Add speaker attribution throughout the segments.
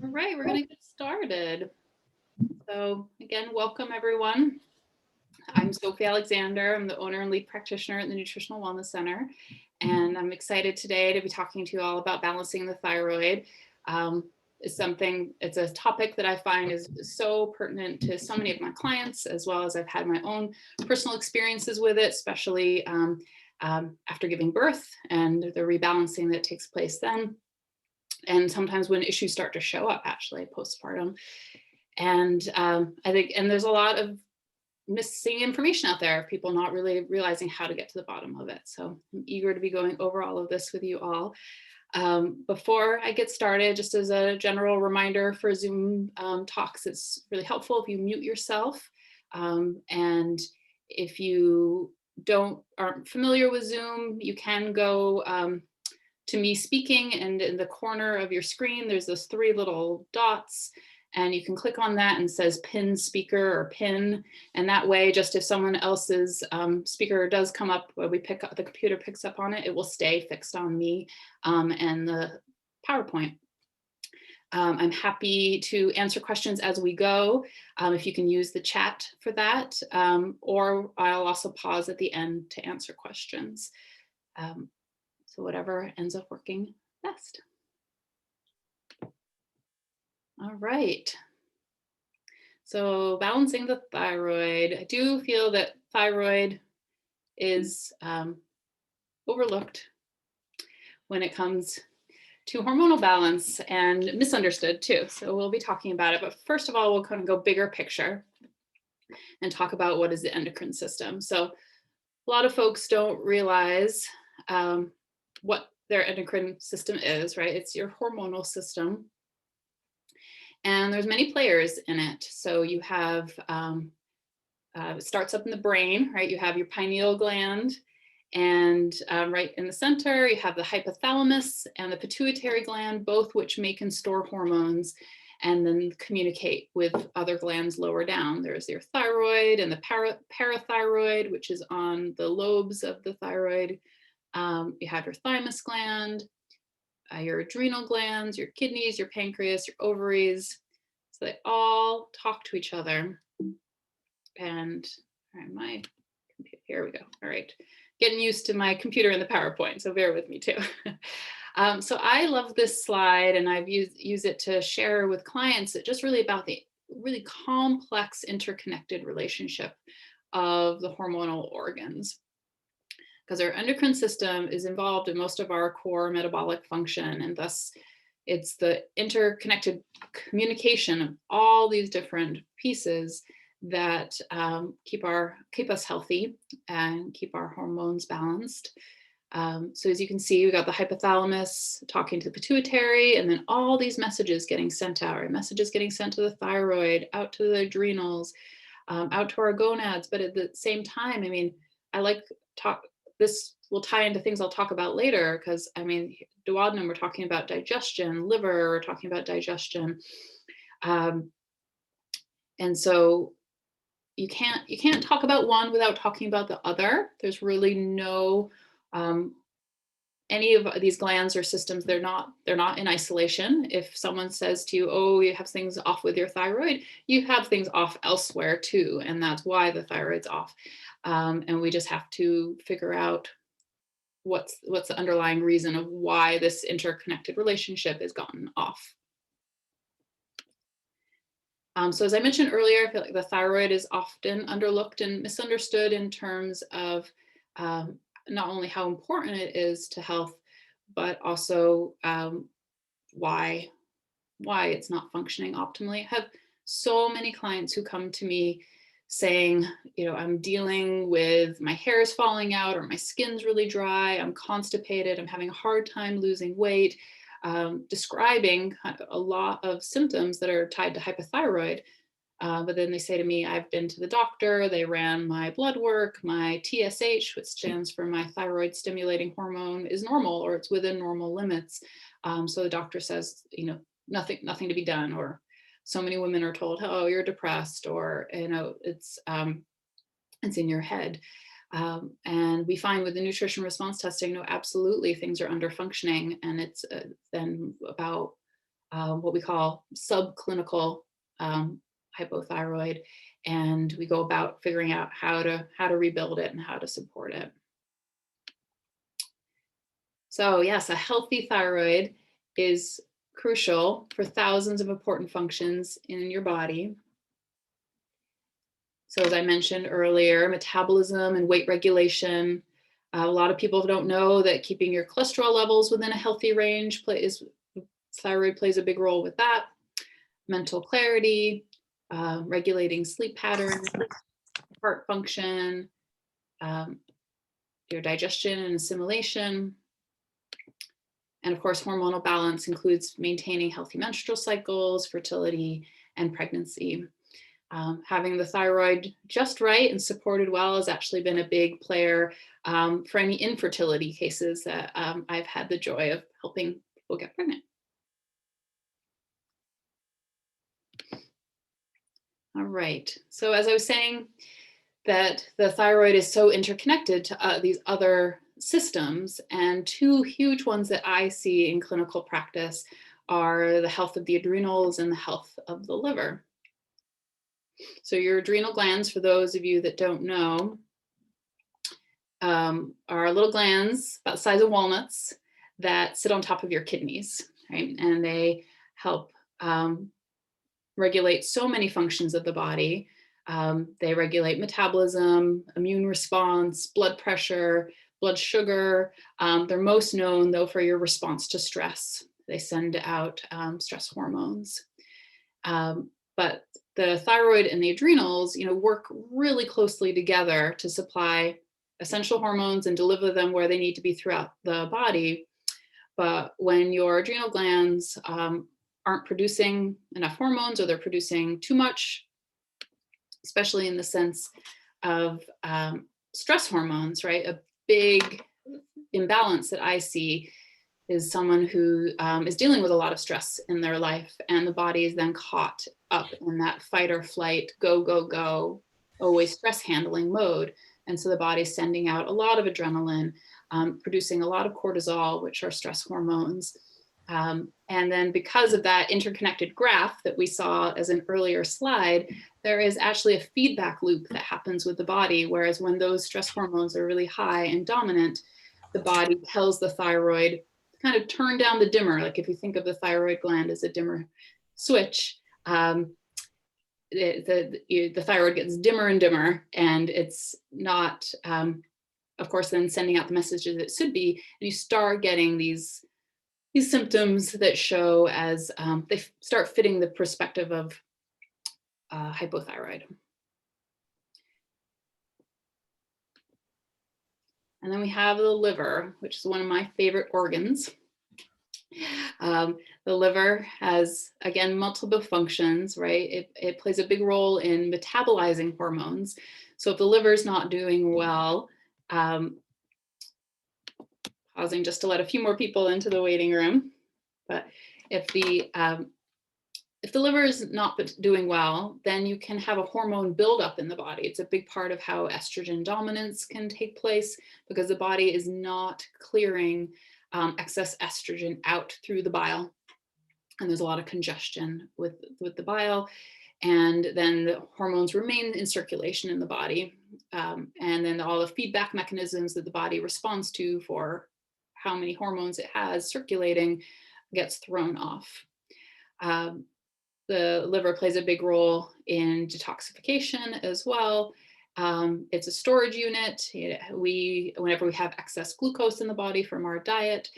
Speaker 1: All right, we're going to get started. So again, welcome everyone. I'm Sophie Alexander. I'm the owner and lead practitioner at the Nutritional Wellness Center. And I'm excited today to be talking to you all about balancing the thyroid. It's a topic that I find is so pertinent to so many of my clients, as well as I've had my own personal experiences with it, especially after giving birth and the rebalancing that takes place then. And sometimes when issues start to show up, actually postpartum. And I think, and there's a lot of missing information out there of people not really realizing how to get to the bottom of it. So I'm eager to be going over all of this with you all. Before I get started, just as a general reminder for Zoom talks, it's really helpful if you mute yourself. And if you aren't familiar with Zoom, you can go to me speaking, and in the corner of your screen, there's those three little dots, and you can click on that and it says pin speaker or pin. And that way, just if someone else's speaker does come up, where the computer picks up on it, it will stay fixed on me and the PowerPoint. I'm happy to answer questions as we go, if you can use the chat for that, or I'll also pause at the end to answer questions. So whatever ends up working best. All right. So balancing the thyroid. I do feel that thyroid is overlooked when it comes to hormonal balance, and misunderstood too. So we'll be talking about it. But first of all, we'll kind of go bigger picture and talk about what is the endocrine system. So a lot of folks don't realize what their endocrine system is, right? It's your hormonal system. And there's many players in it. So you have, it starts up in the brain, right? You have your pineal gland, and right in the center, you have the hypothalamus and the pituitary gland, both which make and store hormones and then communicate with other glands lower down. There's your thyroid and the parathyroid, which is on the lobes of the thyroid. You have your thymus gland, your adrenal glands, your kidneys, your pancreas, your ovaries. So they all talk to each other. And all right, my computer, here we go. All right, getting used to my computer and the PowerPoint, so bear with me too. So I love this slide, and I've used it to share with clients just really about the really complex interconnected relationship of the hormonal organs, because our endocrine system is involved in most of our core metabolic function, and thus it's the interconnected communication of all these different pieces that keep us healthy and keep our hormones balanced. So as you can see, we got the hypothalamus talking to the pituitary, and then all these messages getting sent out, right? Messages getting sent to the thyroid, out to the adrenals, out to our gonads. But at the same time, I mean, this will tie into things I'll talk about later, because I mean, duodenum, we're talking about digestion, liver, we're talking about digestion. And so you can't talk about one without talking about the other. There's really no any of these glands or systems, they're not in isolation. If someone says to you, oh, you have things off with your thyroid, you have things off elsewhere too, and that's why the thyroid's off. And we just have to figure out what's the underlying reason of why this interconnected relationship has gotten off. So as I mentioned earlier, I feel like the thyroid is often underlooked and misunderstood in terms of not only how important it is to health, but also why it's not functioning optimally. I have so many clients who come to me saying, you know, I'm dealing with my hair is falling out, or my skin's really dry, I'm constipated, I'm having a hard time losing weight, describing a lot of symptoms that are tied to hypothyroid. But then they say to me, I've been to the doctor, they ran my blood work, my TSH, which stands for my thyroid stimulating hormone, is normal, or it's within normal limits. So the doctor says, you know, nothing to be done. Or so many women are told, oh, you're depressed, or, you know, it's in your head. And we find with the nutrition response testing, no, absolutely, things are under functioning. And it's then about what we call subclinical hypothyroid, and we go about figuring out how to rebuild it and how to support it. So yes, a healthy thyroid is crucial for thousands of important functions in your body. So as I mentioned earlier, metabolism and weight regulation. A lot of people don't know that keeping your cholesterol levels within a healthy range thyroid plays a big role with that. Mental clarity, regulating sleep patterns, heart function, your digestion and assimilation. And of course, hormonal balance includes maintaining healthy menstrual cycles, fertility, and pregnancy. Having the thyroid just right and supported well has actually been a big player for any infertility cases that I've had the joy of helping people get pregnant. All right, so as I was saying, that the thyroid is so interconnected to these other systems, and two huge ones that I see in clinical practice are the health of the adrenals and the health of the liver. So your adrenal glands, for those of you that don't know, are little glands about the size of walnuts that sit on top of your kidneys, right? And they help regulate so many functions of the body. They regulate metabolism, immune response, blood pressure, blood sugar. They're most known though for your response to stress. They send out stress hormones. But the thyroid and the adrenals, work really closely together to supply essential hormones and deliver them where they need to be throughout the body. But when your adrenal glands aren't producing enough hormones, or they're producing too much, especially in the sense of stress hormones, right? A big imbalance that I see is someone who is dealing with a lot of stress in their life, and the body is then caught up in that fight or flight, go, go, go, always stress handling mode. And so the body's sending out a lot of adrenaline, producing a lot of cortisol, which are stress hormones. And then because of that interconnected graph that we saw as an earlier slide, there is actually a feedback loop that happens with the body. Whereas when those stress hormones are really high and dominant, the body tells the thyroid to kind of turn down the dimmer. Like if you think of the thyroid gland as a dimmer switch, the thyroid gets dimmer and dimmer, and it's not, of course, then sending out the messages it should be. And you start getting these symptoms that show as they start fitting the perspective of hypothyroid. And then we have the liver, which is one of my favorite organs. The liver has, again, multiple functions, right? It plays a big role in metabolizing hormones. So if the liver is not doing well, pausing just to let a few more people into the waiting room, but if the liver is not doing well, then you can have a hormone buildup in the body. It's a big part of how estrogen dominance can take place, because the body is not clearing excess estrogen out through the bile. And there's a lot of congestion with the bile. And then the hormones remain in circulation in the body. And then all the feedback mechanisms that the body responds to for how many hormones it has circulating gets thrown off. The liver plays a big role in detoxification as well. It's a storage unit. Whenever we have excess glucose in the body from our diet,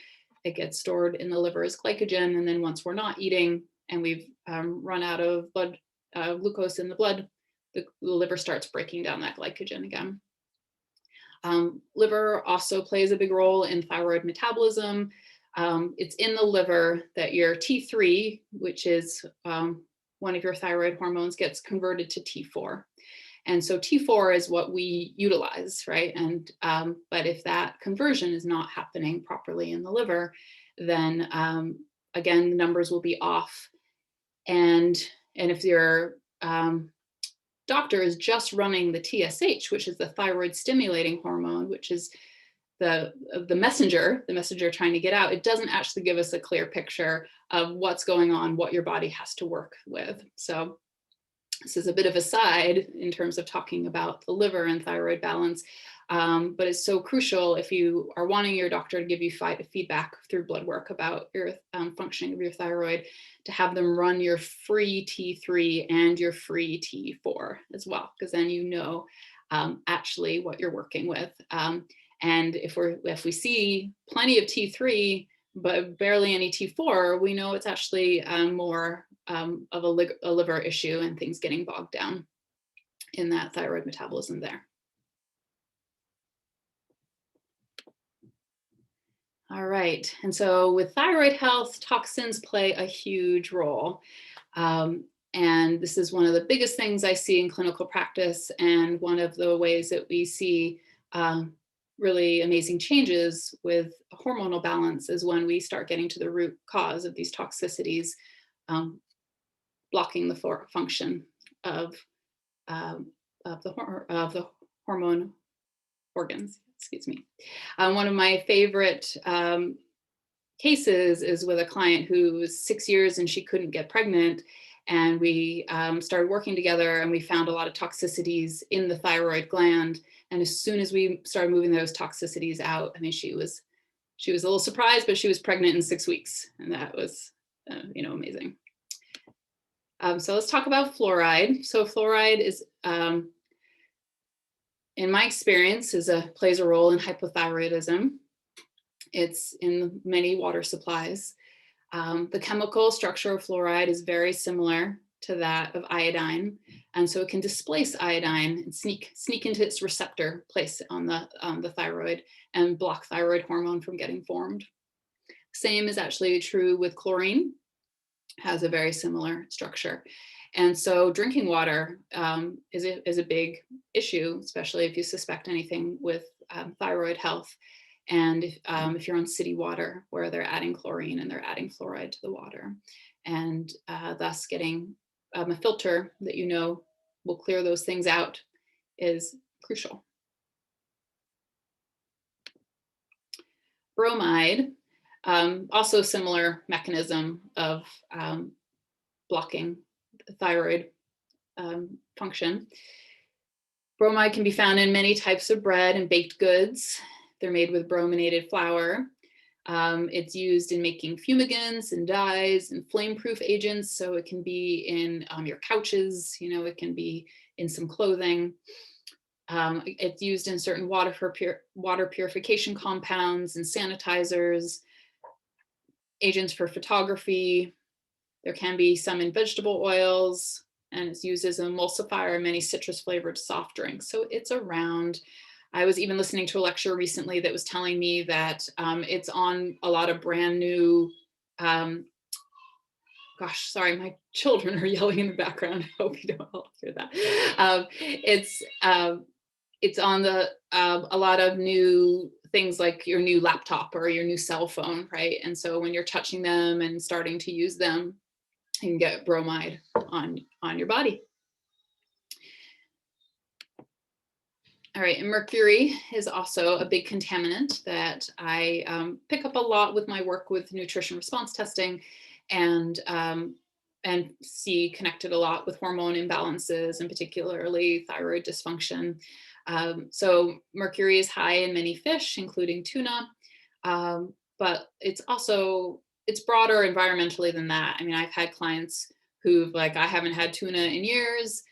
Speaker 1: it gets stored in the liver as glycogen. And then once we're not eating and we've run out of blood glucose in the blood, the liver starts breaking down that glycogen again. Liver also plays a big role in thyroid metabolism. It's in the liver that your T3, which is one of your thyroid hormones, gets converted to T4. And so T4 is what we utilize, right? And but if that conversion is not happening properly in the liver, then again, the numbers will be off. And if your doctor is just running the TSH, which is the thyroid stimulating hormone, which is the messenger trying to get out, it doesn't actually give us a clear picture of what's going on, what your body has to work with. So this is a bit of a side in terms of talking about the liver and thyroid balance, but it's so crucial if you are wanting your doctor to give you feedback through blood work about your functioning of your thyroid, to have them run your free T3 and your free T4 as well, because then you know actually what you're working with. And if we see plenty of T3 but barely any T4, we know it's actually more of a liver issue and things getting bogged down in that thyroid metabolism there. All right, and so with thyroid health, toxins play a huge role. And this is one of the biggest things I see in clinical practice, and one of the ways that we see really amazing changes with hormonal balance is when we start getting to the root cause of these toxicities, blocking the function of the hormone organs. Excuse me. One of my favorite cases is with a client who was 6 years and she couldn't get pregnant. And we started working together, and we found a lot of toxicities in the thyroid gland. And as soon as we started moving those toxicities out, I mean, she was a little surprised, but she was pregnant in 6 weeks, and that was, amazing. So let's talk about fluoride. So fluoride is, in my experience, plays a role in hypothyroidism. It's in many water supplies. The chemical structure of fluoride is very similar to that of iodine, and so it can displace iodine and sneak into its receptor place on the thyroid and block thyroid hormone from getting formed. Same is actually true with chlorine. Has a very similar structure. And so drinking water is a big issue, especially if you suspect anything with thyroid health. And if you're on city water where they're adding chlorine and they're adding fluoride to the water, and thus getting a filter that will clear those things out is crucial. Bromide, also similar mechanism of blocking the thyroid function. Bromide can be found in many types of bread and baked goods. They're made with brominated flour. It's used in making fumigants and dyes and flame-proof agents. So it can be in your couches, it can be in some clothing. It's used in certain water purification compounds and sanitizers, agents for photography. There can be some in vegetable oils, and it's used as an emulsifier in many citrus flavored soft drinks. So it's around. I was even listening to a lecture recently that was telling me that it's on a lot of brand new, gosh, sorry, my children are yelling in the background. I hope you don't all hear that. It's on a lot of new things like your new laptop or your new cell phone, right? And so when you're touching them and starting to use them, you can get bromide on your body. All right, and mercury is also a big contaminant that I pick up a lot with my work with nutrition response testing, and see connected a lot with hormone imbalances and particularly thyroid dysfunction. So mercury is high in many fish, including tuna, but it's broader environmentally than that. I mean, I've had clients who've I haven't had tuna in years,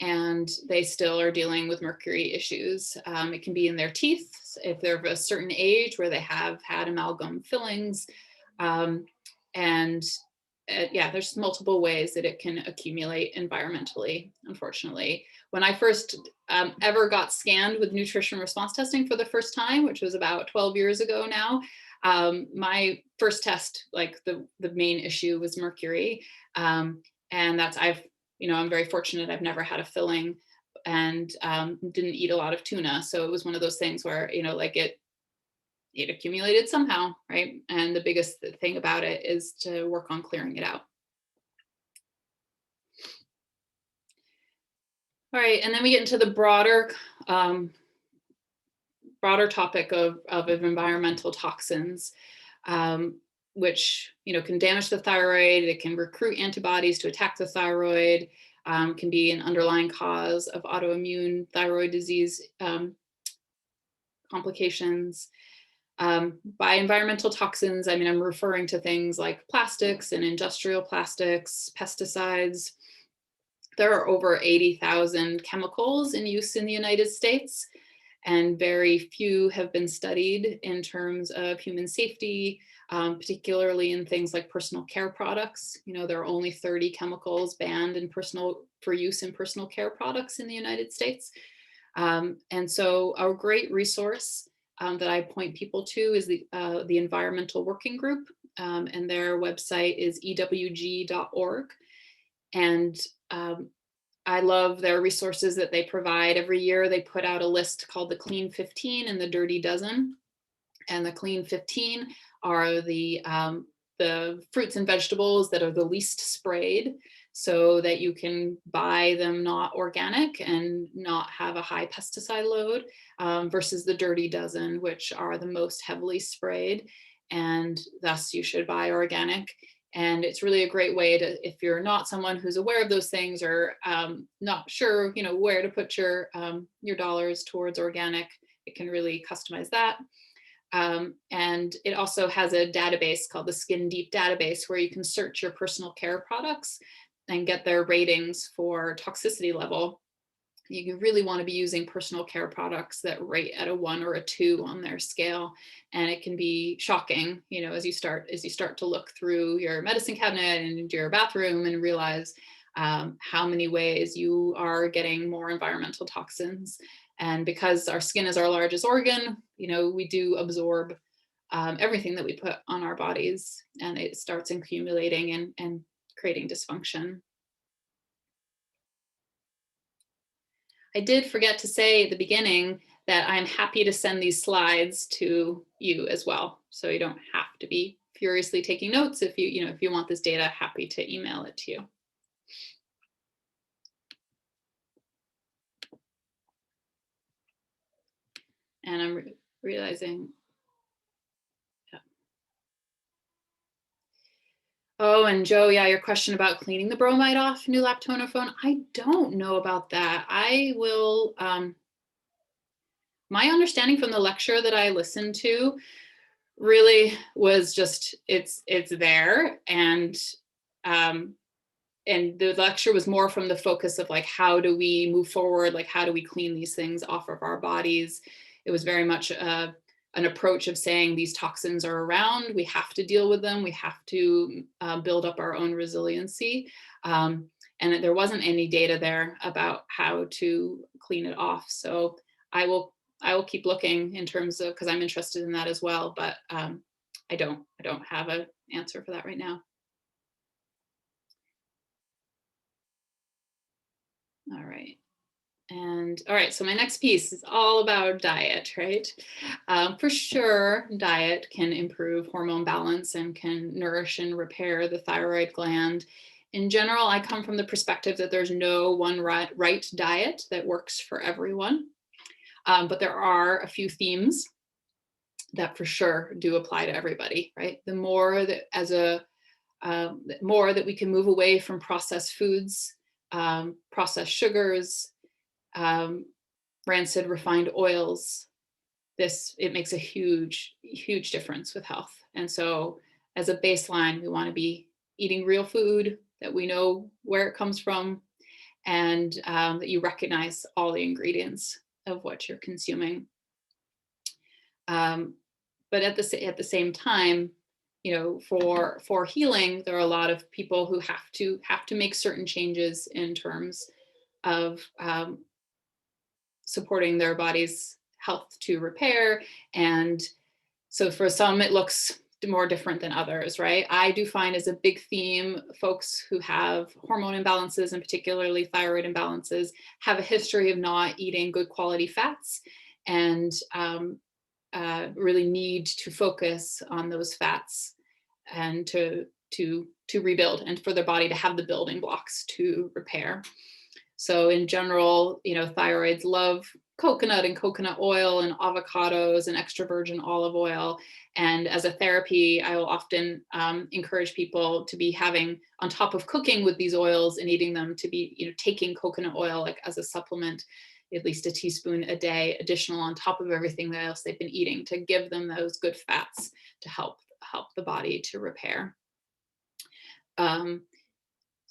Speaker 1: and they still are dealing with mercury issues. It can be in their teeth if they're of a certain age where they have had amalgam fillings. There's multiple ways that it can accumulate environmentally, unfortunately. When I first ever got scanned with nutrition response testing for the first time, which was about 12 years ago now, my first test, the main issue was mercury. And I'm very fortunate. I've never had a filling and didn't eat a lot of tuna. So it was one of those things where, it accumulated somehow, right? And the biggest thing about it is to work on clearing it out. All right, and then we get into the broader broader topic of environmental toxins, which can damage the thyroid. It can recruit antibodies to attack the thyroid. Can be an underlying cause of autoimmune thyroid disease complications. By environmental toxins, I mean, I'm referring to things like plastics and industrial plastics, pesticides. There are over 80,000 chemicals in use in the United States, and very few have been studied in terms of human safety, particularly in things like personal care products. There are only 30 chemicals banned for use in personal care products in the United States. And so a great resource that I point people to is the Environmental Working Group, and their website is ewg.org. And I love their resources that they provide. Every year they put out a list called the Clean 15 and the Dirty Dozen. And the Clean 15 are the fruits and vegetables that are the least sprayed, so that you can buy them not organic and not have a high pesticide load, versus the Dirty Dozen, which are the most heavily sprayed, and thus you should buy organic. And it's really a great way to, if you're not someone who's aware of those things, or not sure, where to put your dollars towards organic, it can really customize that. And it also has a database called the Skin Deep database, where you can search your personal care products and get their ratings for toxicity level. You really want to be using personal care products that rate at a 1 or a 2 on their scale. And it can be shocking, as you start to look through your medicine cabinet and your bathroom and realize how many ways you are getting more environmental toxins. And because our skin is our largest organ, we do absorb everything that we put on our bodies, and it starts accumulating and creating dysfunction. I did forget to say at the beginning that I'm happy to send these slides to you as well. So you don't have to be furiously taking notes. If you want this data, happy to email it to you. And I'm realizing, yeah. Oh, and Joe, yeah, your question about cleaning the bromide off new laptonophone. I don't know about that. I will, my understanding from the lecture that I listened to really was just, it's there. And the lecture was more from the focus of like, how do we move forward? Like, how do we clean these things off of our bodies? It was very much an approach of saying these toxins are around, we have to deal with them, we have to build up our own resiliency. And there wasn't any data there about how to clean it off. So I will keep looking in terms of, because I'm interested in that as well, but I don't have an answer for that right now. All right. And all right, so my next piece is all about diet, right? For sure, diet can improve hormone balance and can nourish and repair the thyroid gland. In general, I come from the perspective that there's no one right diet that works for everyone. But there are a few themes that for sure do apply to everybody, right? The more that more that we can move away from processed foods, processed sugars, rancid refined oils, it makes a huge difference with health. And so as a baseline, we want to be eating real food that we know where it comes from, and that you recognize all the ingredients of what you're consuming. But at the same time, for healing, there are a lot of people who have to make certain changes in terms of supporting their body's health to repair. And so for some, it looks more different than others, right? I do find as a big theme, folks who have hormone imbalances, and particularly thyroid imbalances, have a history of not eating good quality fats, and really need to focus on those fats and to rebuild, and for their body to have the building blocks to repair. So in general, thyroids love coconut and coconut oil and avocados and extra virgin olive oil. And as a therapy, I will often encourage people to be having, on top of cooking with these oils and eating them, to be, taking coconut oil like as a supplement, at least a teaspoon a day, additional on top of everything else they've been eating, to give them those good fats to help the body to repair.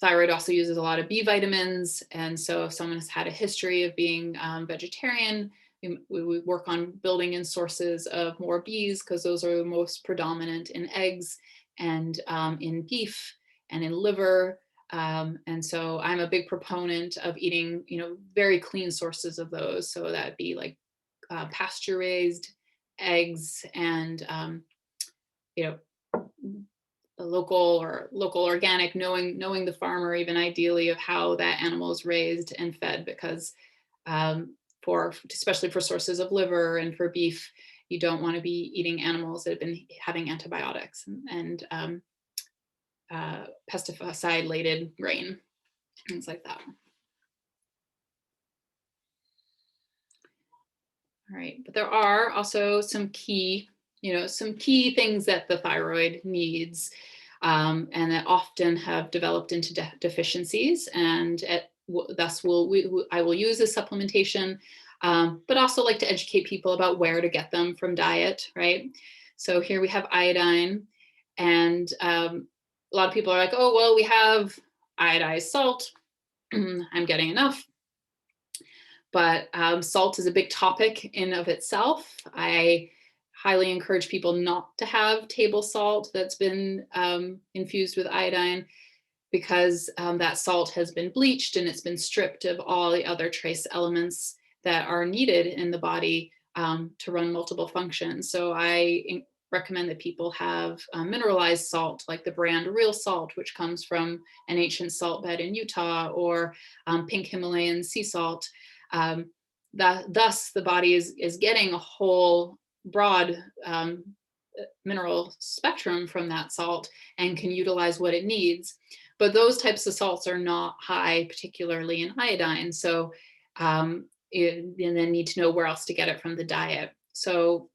Speaker 1: Thyroid also uses a lot of B vitamins. And so if someone has had a history of being vegetarian, we work on building in sources of more Bs, because those are the most predominant in eggs and in beef and in liver. And so I'm a big proponent of eating, very clean sources of those. So that'd be like pasture raised eggs and, local organic, knowing the farmer, even ideally, of how that animal is raised and fed, because especially for sources of liver and for beef, you don't want to be eating animals that have been having antibiotics and pesticide laden grain, things like that. All right, but there are also some key things that the thyroid needs, and that often have developed into deficiencies, and thus I will use this supplementation, but also like to educate people about where to get them from diet, right? So here we have iodine, and a lot of people are like, oh, well, we have iodized salt. I'm getting enough. But salt is a big topic in of itself. I highly encourage people not to have table salt that's been infused with iodine, because that salt has been bleached and it's been stripped of all the other trace elements that are needed in the body to run multiple functions. So I recommend that people have mineralized salt, like the brand Real Salt, which comes from an ancient salt bed in Utah, or pink Himalayan sea salt. Thus the body is getting a whole broad mineral spectrum from that salt and can utilize what it needs. But those types of salts are not high, particularly in iodine. So and then need to know where else to get it from the diet. So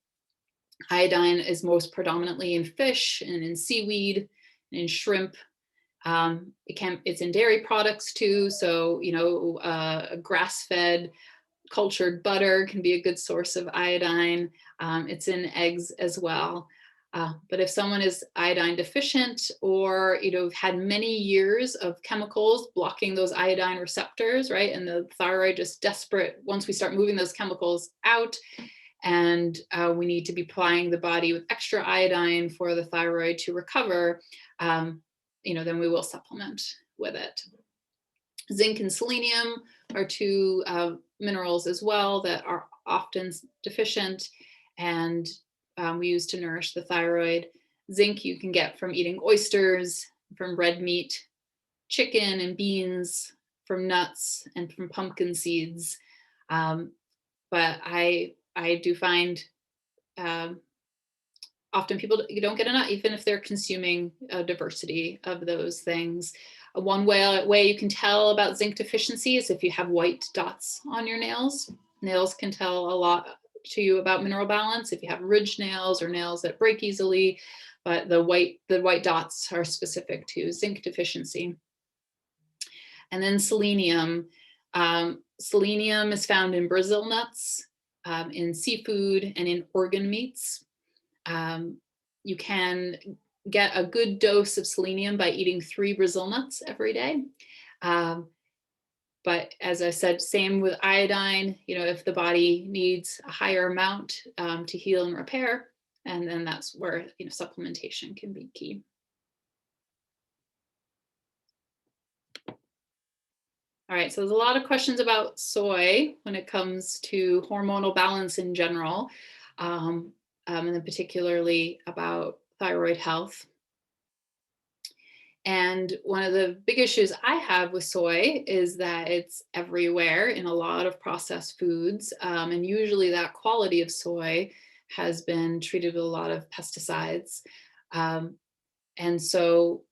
Speaker 1: iodine is most predominantly in fish and in seaweed and in shrimp. It's in dairy products too. So, grass-fed cultured butter can be a good source of iodine. It's in eggs as well. But if someone is iodine deficient, or had many years of chemicals blocking those iodine receptors, right, and the thyroid just desperate once we start moving those chemicals out, and we need to be applying the body with extra iodine for the thyroid to recover, then we will supplement with it. Zinc and selenium are two minerals as well that are often deficient, and we use to nourish the thyroid. Zinc you can get from eating oysters, from red meat, chicken and beans, from nuts, and from pumpkin seeds. But I do find often people don't get enough, even if they're consuming a diversity of those things. One way you can tell about zinc deficiency is if you have white dots on your nails. Nails can tell a lot to you about mineral balance if you have ridged nails or nails that break easily, but the white dots are specific to zinc deficiency. And then selenium. Selenium is found in Brazil nuts, in seafood, and in organ meats. You can get a good dose of selenium by eating 3 Brazil nuts every day. But as I said, same with iodine, if the body needs a higher amount to heal and repair, and then that's where supplementation can be key. All right, so there's a lot of questions about soy when it comes to hormonal balance in general, and then particularly about thyroid health. And one of the big issues I have with soy is that it's everywhere in a lot of processed foods, and usually that quality of soy has been treated with a lot of pesticides. And so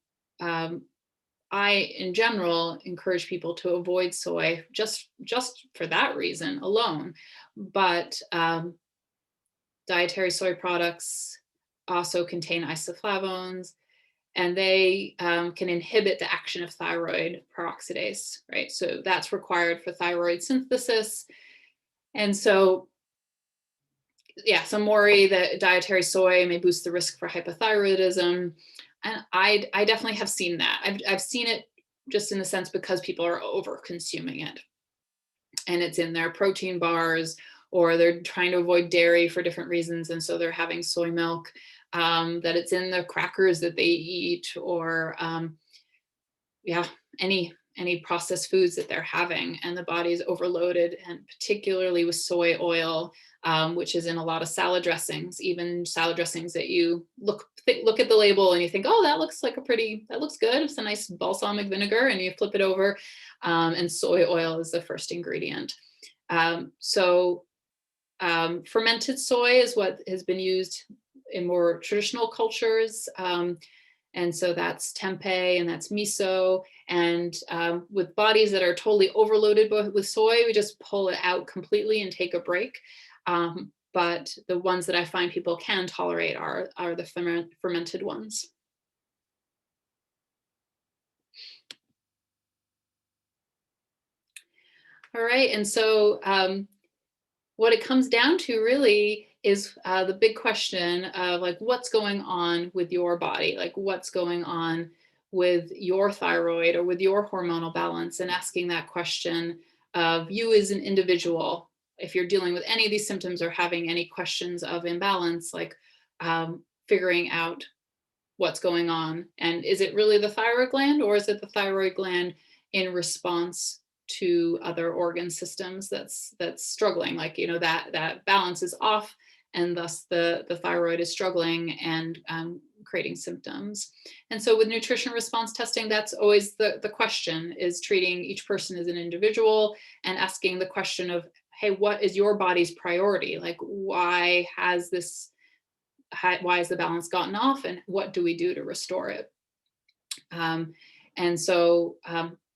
Speaker 1: I, in general, encourage people to avoid soy just for that reason alone. But dietary soy products also contain isoflavones, and they can inhibit the action of thyroid peroxidase, right? So that's required for thyroid synthesis. And so, yeah, some worry that dietary soy may boost the risk for hypothyroidism. And I definitely have seen that. I've seen it just in the sense because people are over consuming it. And it's in their protein bars, or they're trying to avoid dairy for different reasons. And so they're having soy milk, that it's in the crackers that they eat, or yeah, any processed foods that they're having, and the body is overloaded, and particularly with soy oil, which is in a lot of salad dressings, even salad dressings that you look at the label and you think, oh, that looks good. It's a nice balsamic vinegar, and you flip it over, and soy oil is the first ingredient. Fermented soy is what has been used in more traditional cultures. And so that's tempeh and that's miso. And with bodies that are totally overloaded with soy, we just pull it out completely and take a break. But the ones that I find people can tolerate are the fermented ones. All right, and so what it comes down to really is the big question of like, what's going on with your body? Like, what's going on with your thyroid or with your hormonal balance, and asking that question of you as an individual. If you're dealing with any of these symptoms or having any questions of imbalance, like figuring out what's going on. And is it really the thyroid gland, or is it the thyroid gland in response to other organ systems that's struggling? Like, you know, that balance is off, and thus the thyroid is struggling and creating symptoms. And so with nutrition response testing, that's always the question, is treating each person as an individual and asking the question of, hey, what is your body's priority? Like, why has the balance gotten off, and what do we do to restore it? And so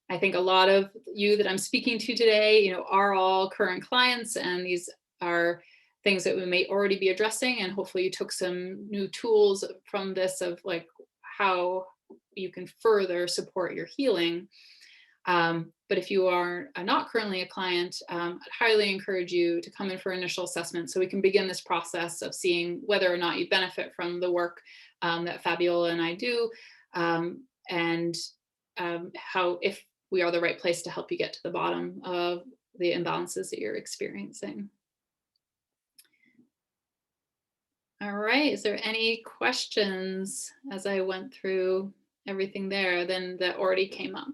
Speaker 1: I think a lot of you that I'm speaking to today, you know, are all current clients, and these are things that we may already be addressing. And hopefully you took some new tools from this of like how you can further support your healing. But if you are not currently a client, I'd highly encourage you to come in for initial assessment so we can begin this process of seeing whether or not you benefit from the work that Fabiola and I do, and how, if we are the right place to help you get to the bottom of the imbalances that you're experiencing. All right, is there any questions as I went through everything there then that already came up?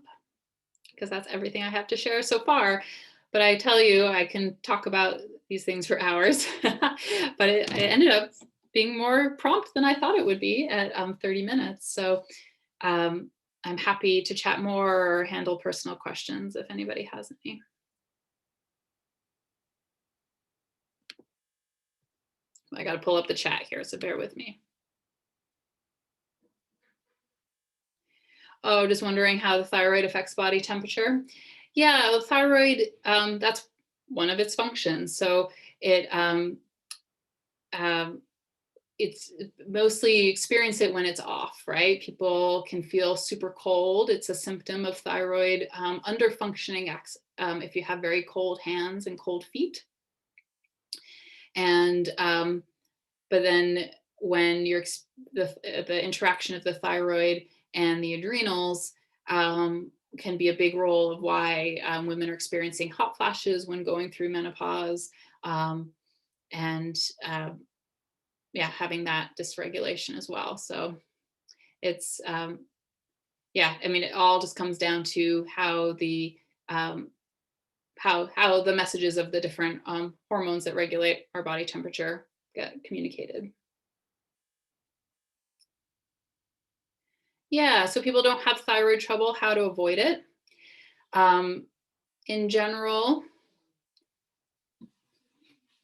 Speaker 1: Because that's everything I have to share so far. But I tell you, I can talk about these things for hours, but it ended up being more prompt than I thought it would be at 30 minutes. So I'm happy to chat more or handle personal questions if anybody has any. I got to pull up the chat here, so bear with me. Oh, just wondering how the thyroid affects body temperature. Yeah, the thyroid, that's one of its functions. So it's mostly experience it when it's off, right? People can feel super cold. It's a symptom of thyroid underfunctioning if you have very cold hands and cold feet. And but then when the interaction of the thyroid and the adrenals can be a big role of why women are experiencing hot flashes when going through menopause, and yeah, having that dysregulation as well. So it's yeah, I mean, it all just comes down to how the how the messages of the different hormones that regulate our body temperature get communicated. Yeah, so people don't have thyroid trouble, how to avoid it. In general,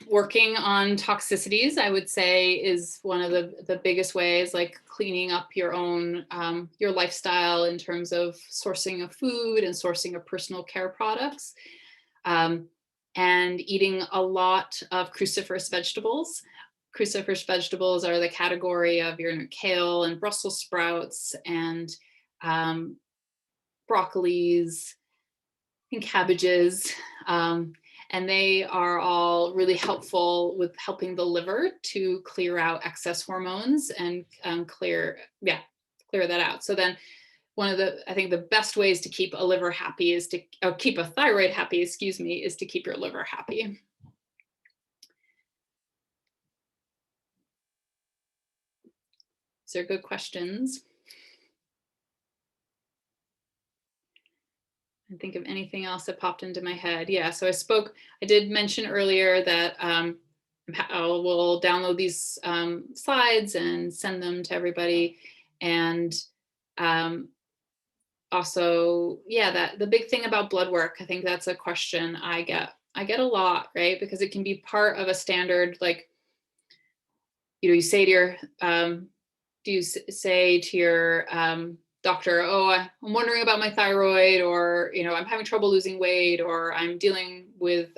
Speaker 1: Working on toxicities, I would say, is one of the biggest ways, like cleaning up your own, your lifestyle in terms of sourcing of food and sourcing of personal care products, and eating a lot of cruciferous vegetables. Cruciferous vegetables are the category of your kale and Brussels sprouts and broccolis and cabbages. And they are all really helpful with helping the liver to clear out excess hormones and clear that out. So then I think the best ways to keep a liver happy is to keep a thyroid happy, is to keep your liver happy. These are good questions. I think of anything else that popped into my head. Yeah, so I did mention earlier that we'll download these slides and send them to everybody. And also, yeah, that the big thing about blood work, I think that's a question I get a lot, right? Because it can be part of a standard, like, you say to your, do you say to your doctor, oh, I'm wondering about my thyroid, or, I'm having trouble losing weight, or I'm dealing with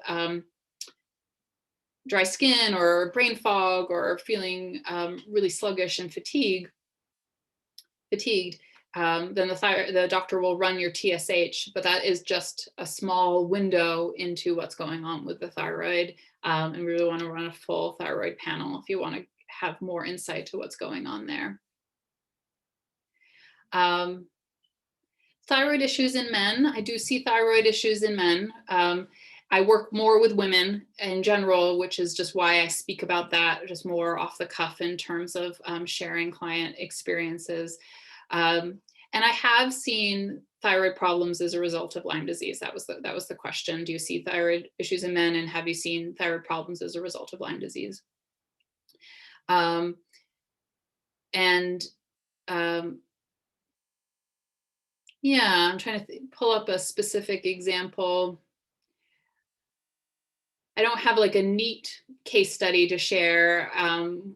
Speaker 1: dry skin or brain fog, or feeling really sluggish and fatigued, then the doctor will run your TSH, but that is just a small window into what's going on with the thyroid. And we really want to run a full thyroid panel if you want to have more insight to what's going on there. Thyroid issues in men. I do see thyroid issues in men. I work more with women in general, which is just why I speak about that just more off the cuff in terms of sharing client experiences. And I have seen thyroid problems as a result of Lyme disease. That was the question. Do you see thyroid issues in men, and have you seen thyroid problems as a result of Lyme disease? Yeah, I'm trying to pull up a specific example. I don't have like a neat case study to share.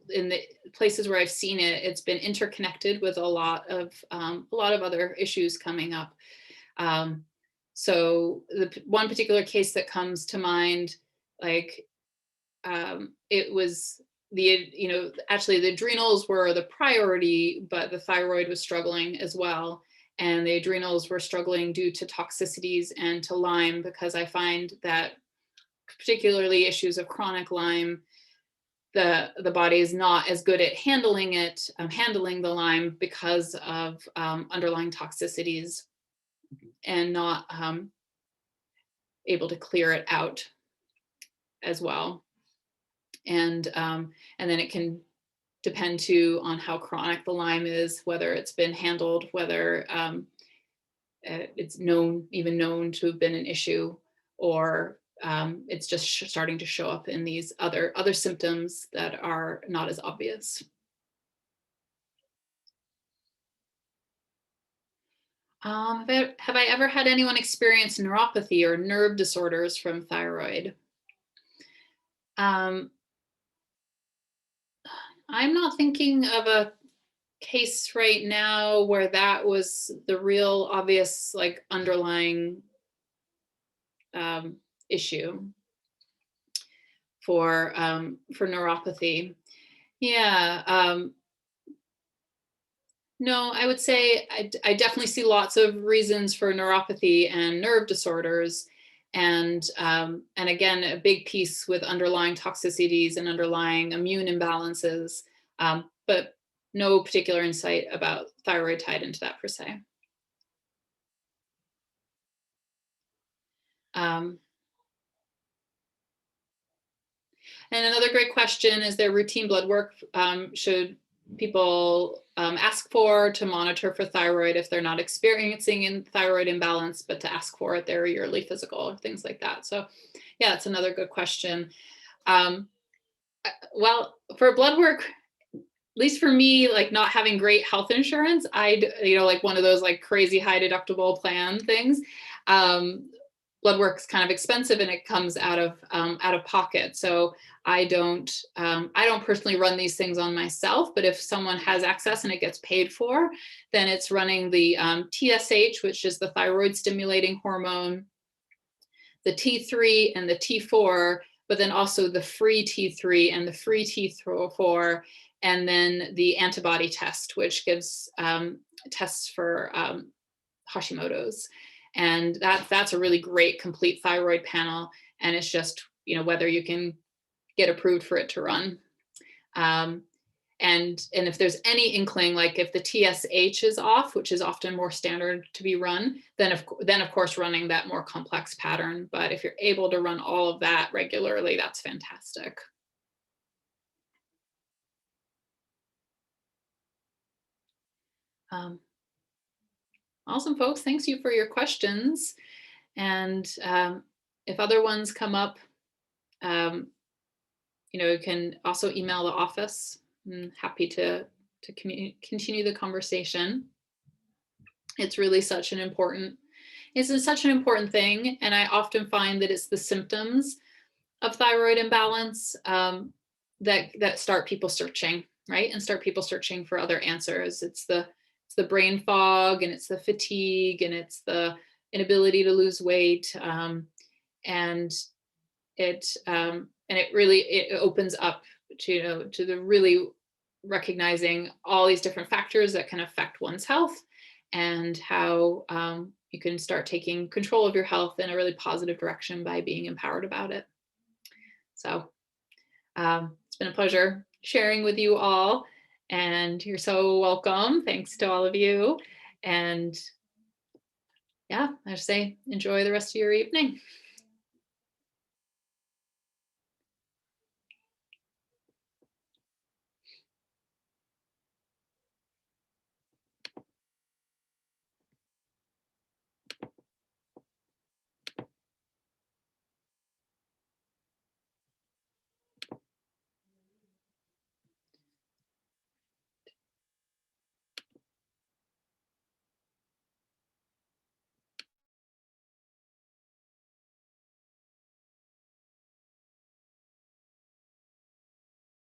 Speaker 1: In the places where I've seen it, it's been interconnected with a lot of other issues coming up. So the one particular case that comes to mind, like it was actually the adrenals were the priority, but the thyroid was struggling as well. And the adrenals were struggling due to toxicities and to Lyme, because I find that particularly issues of chronic Lyme, the body is not as good at handling the Lyme because of underlying toxicities, and not able to clear it out as well. And then it can depend too on how chronic the Lyme is, whether it's been handled, whether it's known to have been an issue, or it's just starting to show up in these other symptoms that are not as obvious. Have I ever had anyone experience neuropathy or nerve disorders from thyroid? I'm not thinking of a case right now where that was the real obvious, like, underlying issue for neuropathy. Yeah. No, I would say I definitely see lots of reasons for neuropathy and nerve disorders. And again, a big piece with underlying toxicities and underlying immune imbalances, but no particular insight about thyroid tied into that per se. And another great question is, there routine blood work should people ask for to monitor for thyroid if they're not experiencing a thyroid imbalance, but to ask for it their yearly physical or things like that. So yeah, it's another good question. Well, for blood work, at least for me, like not having great health insurance, like one of those like crazy high deductible plan things. blood work is kind of expensive and it comes out of pocket. So I don't personally run these things on myself, but if someone has access and it gets paid for, then it's running the TSH, which is the thyroid stimulating hormone, the T3 and the T4, but then also the free T3 and the free T4, and then the antibody test, which gives tests for Hashimoto's. And that's a really great complete thyroid panel. And it's just, whether you can get approved for it to run. And if there's any inkling, like if the TSH is off, which is often more standard to be run, then of course running that more complex pattern. But if you're able to run all of that regularly, that's fantastic. Awesome, folks. Thanks you for your questions. And if other ones come up, you can also email the office. I'm happy to continue the conversation. It's really such an important thing. And I often find that it's the symptoms of thyroid imbalance that start people searching, right? And start people searching for other answers. It's the brain fog, and it's the fatigue, and it's the inability to lose weight. And it really opens up to the really recognizing all these different factors that can affect one's health, and how you can start taking control of your health in a really positive direction by being empowered about it. So it's been a pleasure sharing with you all, and you're so welcome. Thanks to all of you. And yeah, I just say enjoy the rest of your evening.